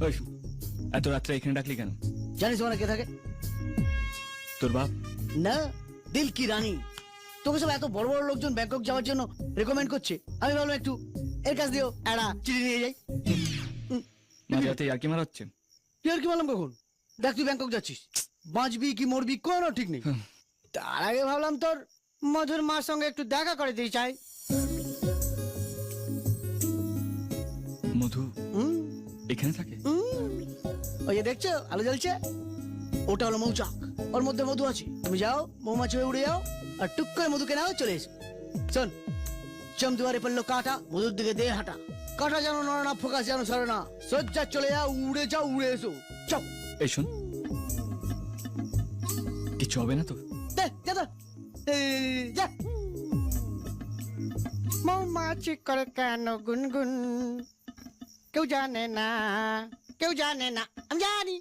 ওই, এত রাত্রে এখানে ডাকলি কেন? জানিস ওখানে কে থাকে? তোর বাপ? না, দিল কি রানী। তোকে সব এত বড় বড় লোকজন ব্যাংকক যাওয়ার জন্য রেকমেন্ড করছে, আমি ভাবলাম একটু এর কাছ দিয়েও একটা চিঠি নিয়ে যাই। মাঝরাতে আর কি মারাচ্ছে? তুই আর কি বললাম কখন? দেখ তুই ব্যাংকক যাচ্ছিস, বাঁচবি কি মরবি কোনো ঠিক নেই। তার আগে ভাবলাম তোর মধুর মার সঙ্গে একটু দেখা করে দিই চাই। মধু এখানে থাকে? ওই যে দেখছো আলো জ্বলছে, ওটা হলো মৌচাক, ওর মধ্যে মধু আছে। তুমি যাও মৌমাছি হয়ে উড়ে যাও আর টুক করে মধুকে নাও, চলে এসো। শোন, চমদুয়ারে পড়লো কাটা, মধুর দিকে দে হাঁটা। কাটা যেন নড়ে না, ফোকাস যেন সরে না, সজ্জা চলে যাও, উড়ে এসো। চপ এই শোন, কিছু হবে না তো? যা। মৌমাছি করে কেন গুনগুন, কেউ জানে না, কেউ জানে না, আমি জানি।